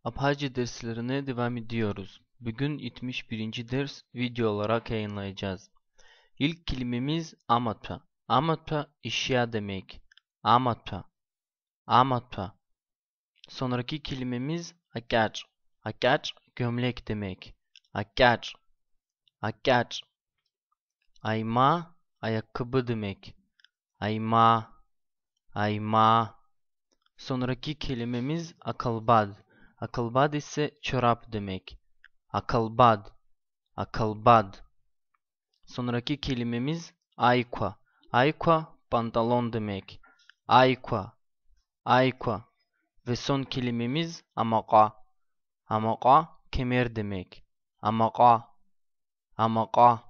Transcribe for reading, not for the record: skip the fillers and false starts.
Abhazya derslerine devam ediyoruz. Bugün 71. ders video olarak yayınlayacağız. İlk kelimemiz amatpa. Amatpa eşya demek. Amatpa. Amatpa. Sonraki kelimemiz akaç. Akaç gömlek demek. Akaç. Akaç. Ayma ayakkabı demek. Ayma. Ayma. Sonraki kelimemiz akalbad. Akalbad ise çorap demek. Akalbad. Akalbad. Sonraki kelimemiz aykwa. Aykwa pantolon demek. Aykwa. Aykwa. Ve son kelimemiz amaka. Amaka kemer demek. Amaka. Amaka.